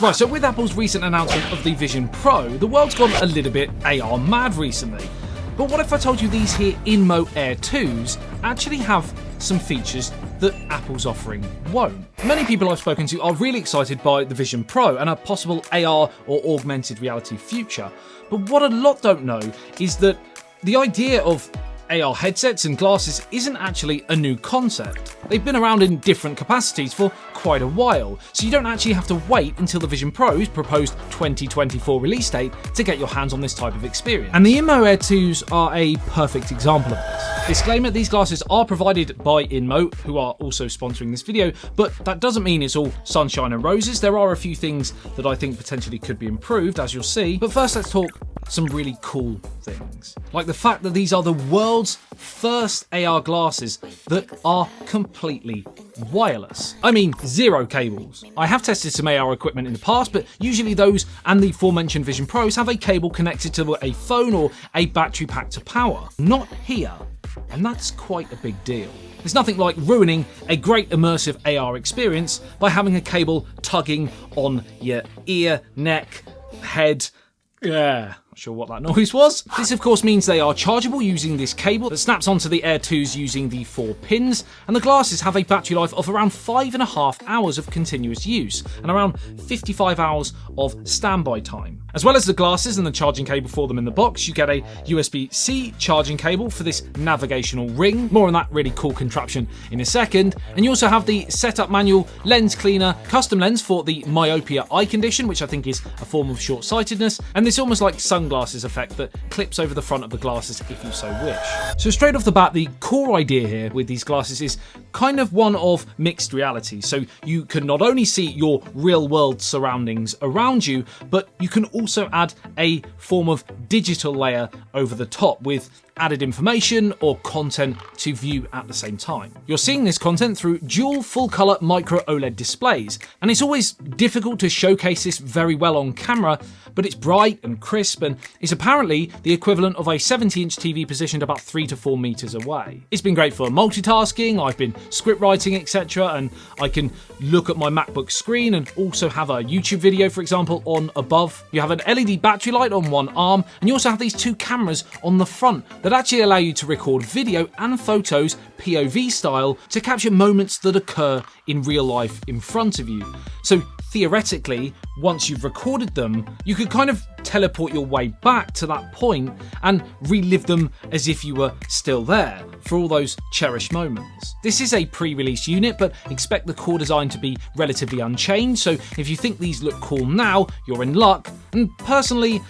Right, so with Apple's recent announcement of the Vision Pro, the world's gone a little bit AR mad recently. But what if I told you these here INMO Air 2s actually have some features that Apple's offering won't? Many people I've spoken to are really excited by the Vision Pro and a possible AR or augmented reality future. But what a lot don't know is that the idea of AR headsets and glasses isn't actually a new concept. They've been around in different capacities for quite a while, so you don't actually have to wait until the Vision Pro's proposed 2024 release date to get your hands on this type of experience. And the INMO Air 2s are a perfect example of this. Disclaimer, these glasses are provided by INMO, who are also sponsoring this video, but that doesn't mean it's all sunshine and roses. There are a few things that I think potentially could be improved, as you'll see. But first, let's talk some really cool things. Like the fact that these are the world's first AR glasses that are completely wireless. I mean, zero cables. I have tested some AR equipment in the past, but usually those and the aforementioned Vision Pros have a cable connected to a phone or a battery pack to power. Not here, and that's quite a big deal. There's nothing like ruining a great immersive AR experience by having a cable tugging on your ear, neck, head. Yeah, not sure what that noise was. This of course means they are chargeable using this cable that snaps onto the Air 2s using the 4 pins, and the glasses have a battery life of around 5.5 hours of continuous use and around 55 hours of standby time. As well as the glasses and the charging cable for them in the box, you get a USB-C charging cable for this navigational ring. More on that really cool contraption in a second. And you also have the setup manual, lens cleaner, custom lens for the myopia eye condition, which I think is a form of short-sightedness, and this almost like sunglasses effect that clips over the front of the glasses if you so wish. So straight off the bat, the core idea here with these glasses is kind of one of mixed reality. So you can not only see your real-world surroundings around you, but you can also add a form of digital layer over the top with added information or content to view at the same time. You're seeing this content through dual full-color micro OLED displays, and it's always difficult to showcase this very well on camera, but it's bright and crisp and is apparently the equivalent of a 70-inch TV positioned about 3 to 4 meters away. It's been great for multitasking, I've been script writing, etc., and I can look at my MacBook screen and also have a YouTube video, for example, on above. You have an LED battery light on one arm, and you also have these 2 cameras on the front that actually allow you to record video and photos POV style to capture moments that occur in real life in front of you. So theoretically, once you've recorded them, you could kind of teleport your way back to that point and relive them as if you were still there for all those cherished moments. This is a pre-release unit, but expect the core design to be relatively unchanged, so if you think these look cool now, you're in luck. And personally,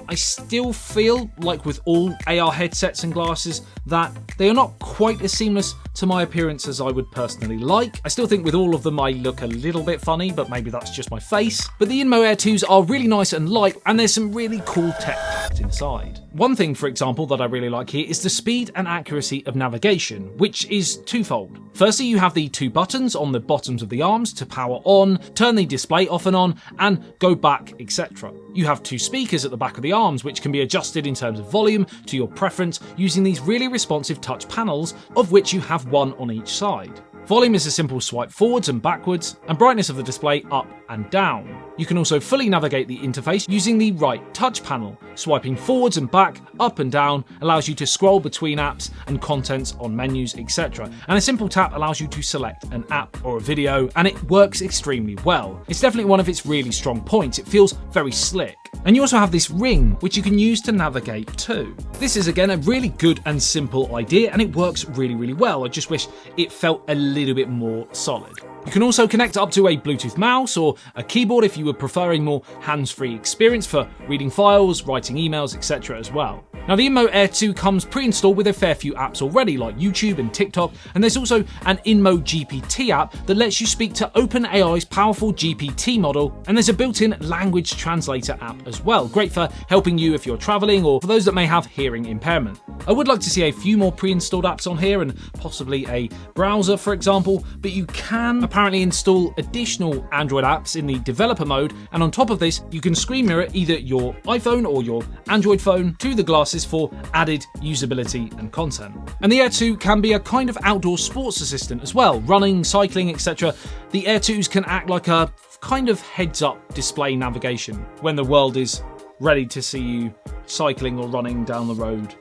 I still feel like with all AR headsets and glasses that they are not quite as seamless to my appearance as I would personally like. I still think with all of them I look a little bit funny, but maybe that's just my face. But the INMO Air 2s are really nice and light, and there's some really cool tech packed inside. One thing, for example, that I really like here is the speed and accuracy of navigation, which is twofold. Firstly, you have the 2 buttons on the bottoms of the arms to power on, turn the display off and on, and go back, etc. You have 2 speakers at the back of the arms, which can be adjusted in terms of volume to your preference using these really responsive touch panels, of which you have 1 on each side. Volume is a simple swipe forwards and backwards, and brightness of the display up and down. You can also fully navigate the interface using the right touch panel. Swiping forwards and back, up and down allows you to scroll between apps and contents on menus, etc. And a simple tap allows you to select an app or a video, and it works extremely well. It's definitely one of its really strong points. It feels very slick. And you also have this ring, which you can use to navigate too. This is again a really good and simple idea, and it works really, really well. I just wish it felt a little bit more solid. You can also connect up to a Bluetooth mouse or a keyboard if you were preferring more hands-free experience for reading files, writing emails, etc. as well. Now the INMO Air 2 comes pre-installed with a fair few apps already like YouTube and TikTok, and there's also an INMO GPT app that lets you speak to OpenAI's powerful GPT model, and there's a built-in language translator app as well, great for helping you if you're traveling or for those that may have hearing impairment. I would like to see a few more pre-installed apps on here and possibly a browser, for example, but you can apparently install additional Android apps in the developer mode, and on top of this, you can screen mirror either your iPhone or your Android phone to the glasses glasses for added usability and content. And the Air 2 can be a kind of outdoor sports assistant as well, running, cycling, etc. The Air 2s can act like a kind of heads-up display navigation when the world is ready to see you cycling or running down the road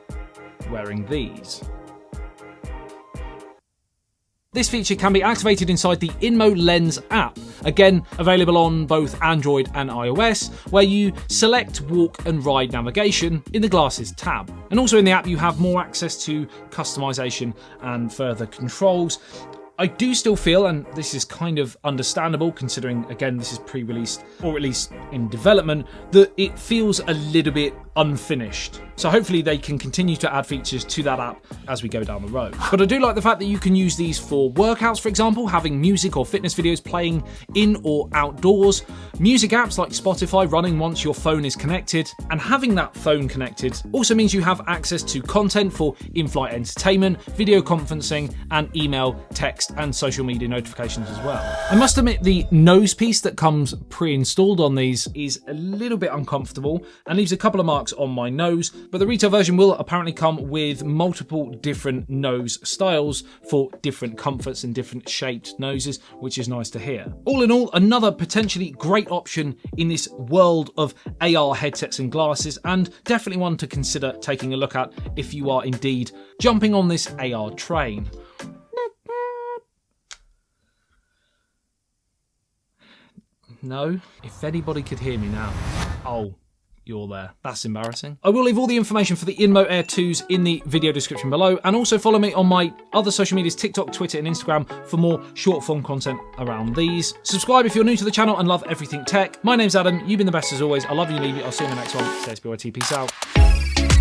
wearing these. This feature can be activated inside the INMO Lens app, again available on both Android and iOS, where you select walk and ride navigation in the glasses tab. And also in the app you have more access to customization and further controls. I do still feel, and this is kind of understandable considering, again, this is pre-released, or at least in development, that it feels a little bit unfinished. So hopefully they can continue to add features to that app as we go down the road. But I do like the fact that you can use these for workouts, for example, having music or fitness videos playing in or outdoors, music apps like Spotify running once your phone is connected, and having that phone connected also means you have access to content for in-flight entertainment, video conferencing, and email, text, and social media notifications as well. I must admit the nose piece that comes pre-installed on these is a little bit uncomfortable and leaves a couple of marks on my nose, but the retail version will apparently come with multiple different nose styles for different comforts and different shaped noses, which is nice to hear. All in all, another potentially great option in this world of AR headsets and glasses, and definitely one to consider taking a look at if you are indeed jumping on this AR train. No? If anybody could hear me now. Oh, you're there. That's embarrassing. I will leave all the information for the INMO Air 2s in the video description below, and also follow me on my other social medias, TikTok, Twitter and Instagram, for more short form content around these. Subscribe if you're new to the channel and love everything tech. My name's Adam, you've been the best as always. I love you, leave you. I'll see you in the next one. Stay SBYT, peace out.